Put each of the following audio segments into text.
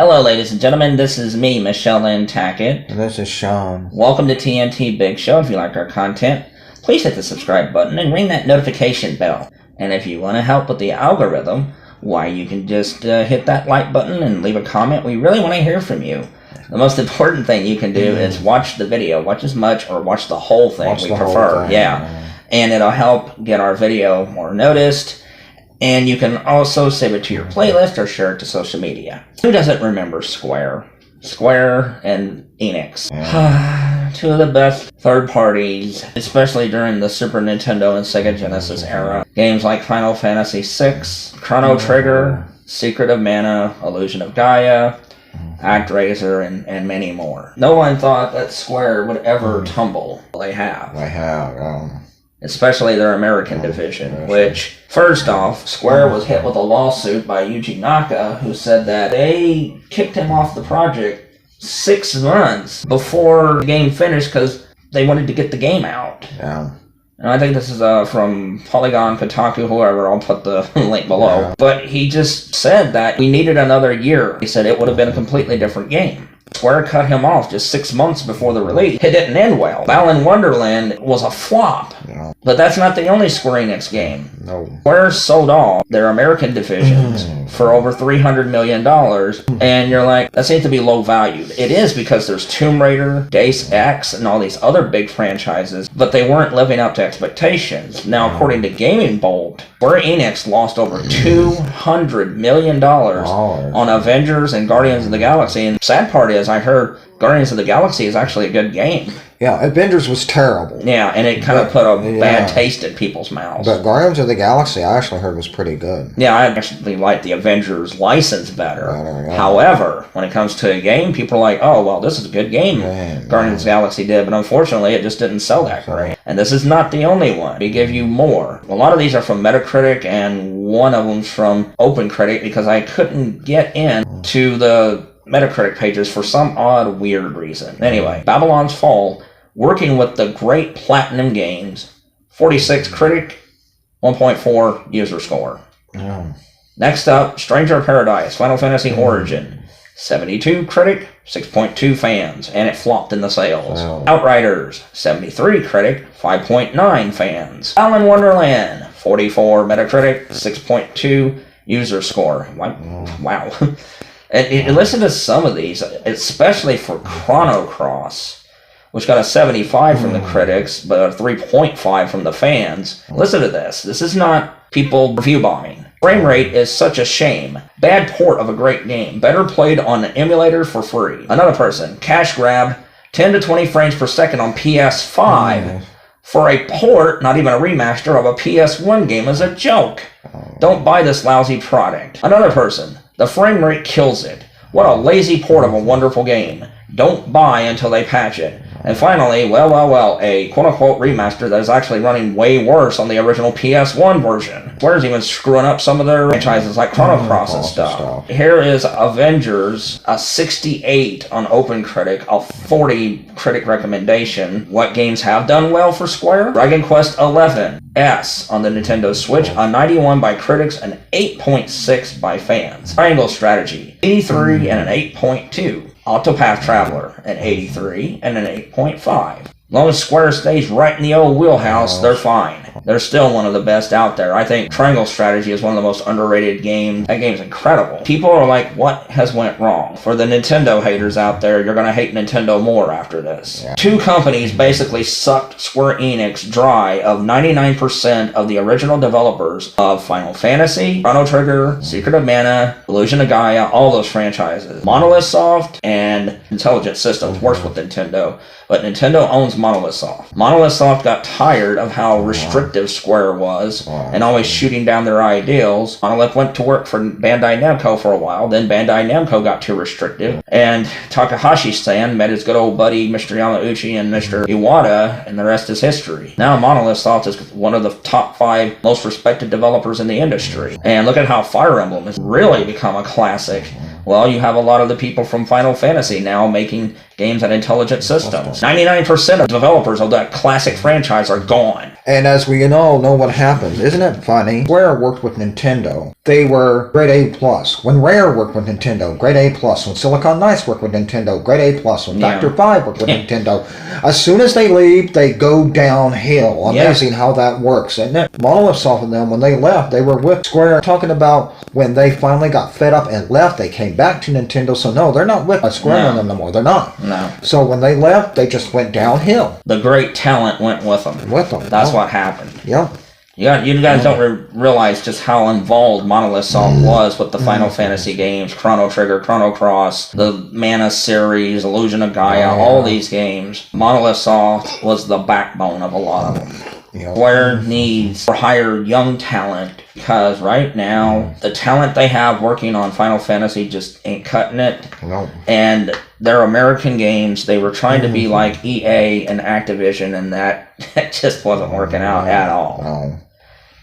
Hello, ladies and gentlemen. This is me, Lynn Tackett. And this is Shawn. Welcome to TNT Big Show. If you like our content, please hit the subscribe button and ring that notification bell. And if you want to help with the algorithm, why, you can just hit that like button and leave a comment. We really want to hear from you. The most important thing you can do is watch the video. Watch as much or watch the whole thing. We prefer. Yeah. And it'll help get our video more noticed. And you can also save it to your playlist or share it to social media. Who doesn't remember Square? Square and Enix. Yeah. Two of the best third parties, especially during the Super Nintendo and Sega Genesis era. Games like Final Fantasy VI, Chrono Trigger, Secret of Mana, Illusion of Gaia, ActRaiser, and many more. No one thought that Square would ever tumble. They have. They have, especially their American division, which, first off, Square was hit with a lawsuit by Yuji Naka, who said that they kicked him off the project 6 months before the game finished because they wanted to get the game out. Yeah. And I think this is from Polygon, Kotaku, whoever. I'll put the link below. Yeah. But he just said that we needed another year. He said it would have been a completely different game. Square cut him off just 6 months before the release. It didn't end well. Balan Wonderland was a flop. Yeah. But that's not the only Square Enix game. No. Square sold off their American divisions for over $300 million. And you're like, that seems to be low valued. It is, because there's Tomb Raider, Deus Ex, and all these other big franchises. But they weren't living up to expectations. Now, according to Gaming Bolt, Square Enix lost over $200 million on Avengers and Guardians of the Galaxy. And the sad part is, I heard Guardians of the Galaxy is actually a good game. Yeah, Avengers was terrible. Yeah, and it kind of put a bad taste in people's mouths. But Guardians of the Galaxy, I actually heard, was pretty good. Yeah, I actually like the Avengers license better. However, when it comes to a game, people are like, oh, well, this is a good game. Guardians of the Galaxy did, but unfortunately, it just didn't sell that great. And this is not the only one. We give you more. A lot of these are from Metacritic, and one of them's from OpenCritic, because I couldn't get into the Metacritic pages for some odd, weird reason. Anyway, Babylon's Fall, working with the great Platinum Games, 46 critic, 1.4 user score. Next up, Stranger of Paradise, Final Fantasy Origin, 72 critic, 6.2 fans, and it flopped in the sales. Outriders, 73 critic, 5.9 fans. Balan Wonderland, 44 Metacritic, 6.2 user score. Wow. And listen to some of these, especially for Chrono Cross, which got a 75 from the critics, but a 3.5 from the fans. Listen to this. This is not people review bombing. Frame rate is such a shame. Bad port of a great game. Better played on an emulator for free. Another person, cash grab, 10 to 20 frames per second on PS5 for a port, not even a remaster, of a PS1 game is a joke. Don't buy this lousy product. Another person, the frame rate kills it. What a lazy port of a wonderful game. Don't buy until they patch it. And finally, well, a quote-unquote remaster that is actually running way worse on the original PS1 version. Square's even screwing up some of their franchises like Chrono Cross and stuff. Here is Avengers, a 68 on OpenCritic, a 40 critic recommendation. What games have done well for Square? Dragon Quest XI S on the Nintendo Switch, a 91 by critics, and 8.6 by fans. Triangle Strategy, 83 and an 8.2. Octopath Traveler, an 83 and an 8.5. As long as Square stays right in the old wheelhouse, they're fine. They're still one of the best out there. I think Triangle Strategy is one of the most underrated games. That game's incredible. People are like, what has went wrong? For the Nintendo haters out there, you're going to hate Nintendo more after this. Two companies basically sucked Square Enix dry of 99% of the original developers of Final Fantasy, Chrono Trigger, Secret of Mana, Illusion of Gaia, all those franchises. Monolith Soft and Intelligent Systems works with Nintendo, but Nintendo owns Monolith Soft. Monolith Soft got tired of how restrictive Square was and always shooting down their ideals. Monolith went to work for Bandai Namco for a while, then Bandai Namco got too restrictive, and Takahashi-san met his good old buddy Mr. Yamauchi and Mr. Iwata, and the rest is history. Now Monolith Soft is one of the top 5 most respected developers in the industry. And look at how Fire Emblem has really become a classic. Well, you have a lot of the people from Final Fantasy now making Games and Intelligent Systems. 99% of developers of that classic franchise are gone. And as we all know what happened, isn't it funny? Square worked with Nintendo. They were grade A+. When Rare worked with Nintendo, grade A+. When Silicon Knights worked with Nintendo, grade A+. When Factor 5 worked with Nintendo, as soon as they leave, they go downhill. Amazing how that works. And then Monolith Soft and them, when they left, they were with Square, talking about when they finally got fed up and left, they came back to Nintendo. So no, they're not with Square no more. They're not. No. So when they left, they just went downhill. The great talent went with them. That's what happened. Yep. You guys don't realize just how involved Monolith Soft was with the Final Fantasy games, Chrono Trigger, Chrono Cross, the Mana series, Illusion of Gaia, all these games. Monolith Soft was the backbone of a lot of them. Square needs to hire young talent, because right now the talent they have working on Final Fantasy just ain't cutting it. And they're American games. They were trying to be like EA and Activision, and that just wasn't working out at all.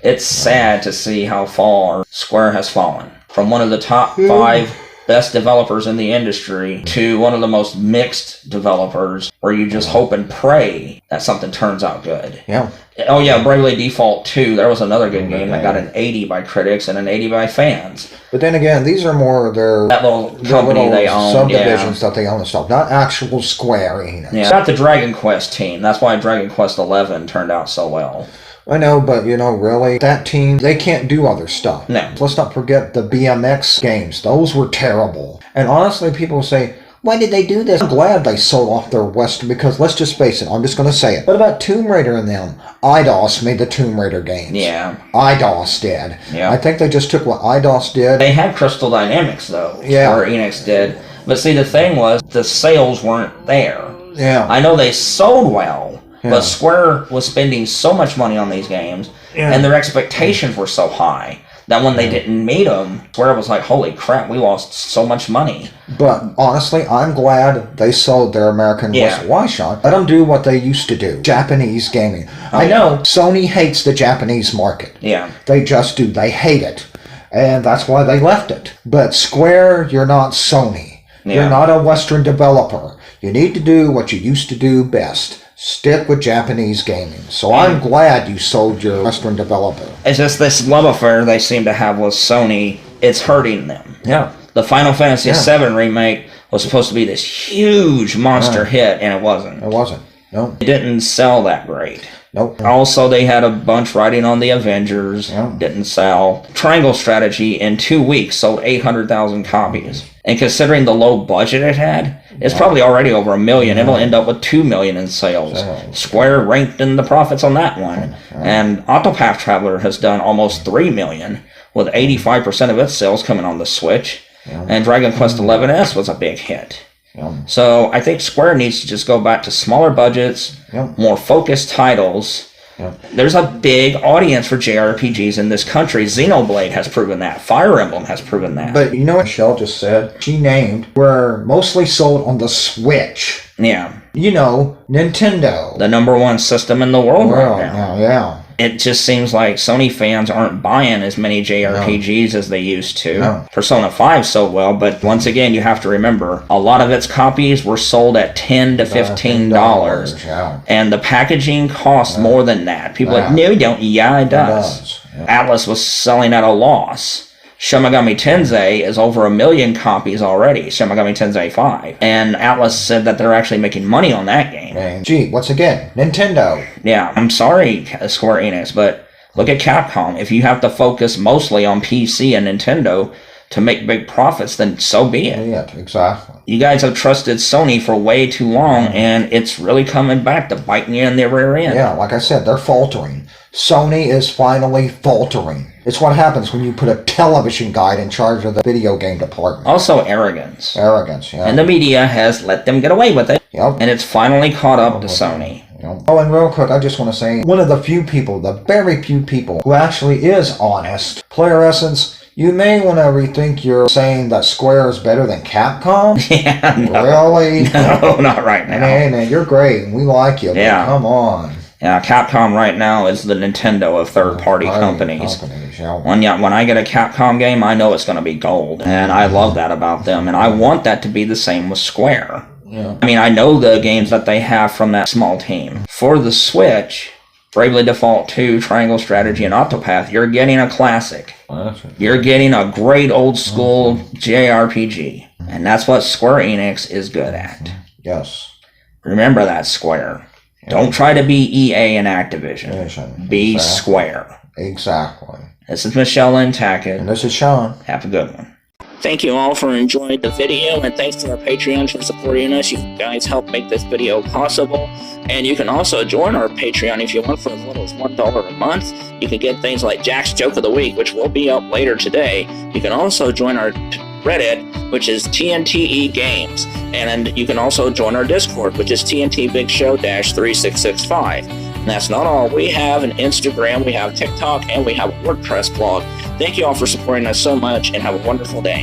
It's sad to see how far Square has fallen. From one of the top 5 best developers in the industry to one of the most mixed developers, where you just hope and pray that something turns out good. Oh yeah, Bravely Default 2, there was another good game that got an 80 by critics and an 80 by fans. But then again, these are more that little company they own, subdivisions that they own and stuff, not actual Square Enix. It's not the Dragon Quest team. That's why Dragon Quest 11 turned out so well. I know, but really, that team, they can't do other stuff. No. Let's not forget the BMX games. Those were terrible. And honestly, people say, why did they do this? I'm glad they sold off their Western, because let's just face it, I'm just going to say it. What about Tomb Raider and them? IDOS made the Tomb Raider games. IDOS did. I think they just took what IDOS did. They had Crystal Dynamics, though, where Enix did. But see, the thing was, the sales weren't there. I know they sold well. But Square was spending so much money on these games, and their expectations were so high, that when they didn't meet them, Square was like, holy crap, we lost so much money. But honestly, I'm glad they sold their American Western. Why, Sean? Let them do what they used to do. Japanese gaming. I know Sony hates the Japanese market. They just do. They hate it. And that's why they left it. But Square, you're not Sony. You're not a Western developer. You need to do what you used to do best. Stick with Japanese gaming. So I'm glad you sold your Western developer. It's just this love affair they seem to have with Sony. It's hurting them. The Final Fantasy VII remake was supposed to be this huge monster hit, and it wasn't. It wasn't. No. It didn't sell that great. Nope. Also, they had a bunch riding on the Avengers. Didn't sell. Triangle Strategy in 2 weeks sold 800,000 copies. And considering the low budget it had, it's probably already over 1 million. It'll end up with 2 million in sales. Square ranked in the profits on that one. And Octopath Traveler has done almost 3 million, with 85% of its sales coming on the Switch. And Dragon Quest XI's was a big hit. So I think Square needs to just go back to smaller budgets, more focused titles. There's a big audience for JRPGs in this country. Xenoblade has proven that. Fire Emblem has proven that. But you know what Michelle just said? She named were mostly sold on the Switch. You know, Nintendo. The #1 system in the world right now. It it just seems like Sony fans aren't buying as many JRPGs as they used to. No. Persona 5 sold well, but once again, you have to remember, a lot of its copies were sold at $10 to $15. Yeah. And the packaging costs more than that. People are like, no, don't. Yeah, it does. Yeah. Atlas was selling at a loss. Shin Megami Tensei is over 1 million copies already, Shin Megami Tensei 5. And Atlas said that they're actually making money on that game. And gee, once again, Nintendo. Yeah, I'm sorry, Square Enix, but look at Capcom. If you have to focus mostly on PC and Nintendo to make big profits, then so be it. Yeah, exactly. You guys have trusted Sony for way too long, and it's really coming back to biting you in the rear end. Yeah, like I said, they're faltering. Sony is finally faltering. It's what happens when you put a television guide in charge of the video game department. Also arrogance. Arrogance, yeah. And the media has let them get away with it. Yep. And it's finally caught up to Sony. Yep. Oh, and real quick, I just want to say, one of the few people, the very few people, who actually is honest, Player Essence, you may want to rethink your saying that Square is better than Capcom. Yeah, no. Really? No, not right now. Hey, man, you're great, and we like you, yeah. But come on. Yeah, Capcom right now is the Nintendo of third-party companies. Yeah. When I get a Capcom game, I know it's going to be gold. And I love that about them. And I want that to be the same with Square. Yeah. I mean, I know the games that they have from that small team. For the Switch, Bravely Default 2, Triangle Strategy, and Octopath, you're getting a classic. You're getting a great old school JRPG. And that's what Square Enix is good at. Yes. Remember that, Square. Yeah. Don't try to be EA and Activision. Be Square. Exactly. This is Michelle Lynn Tackett. And this is Shawn. Have a good one. Thank you all for enjoying the video, and thanks to our Patreons for supporting us. You guys help make this video possible. And you can also join our Patreon if you want for as little as $1 a month. You can get things like Jack's Joke of the Week, which will be up later today. You can also join our Reddit, which is TNT Games. And you can also join our Discord, which is TNT Big Show -3665. And that's not all. We have an Instagram, we have TikTok, and we have a WordPress blog. Thank you all for supporting us so much, and have a wonderful day.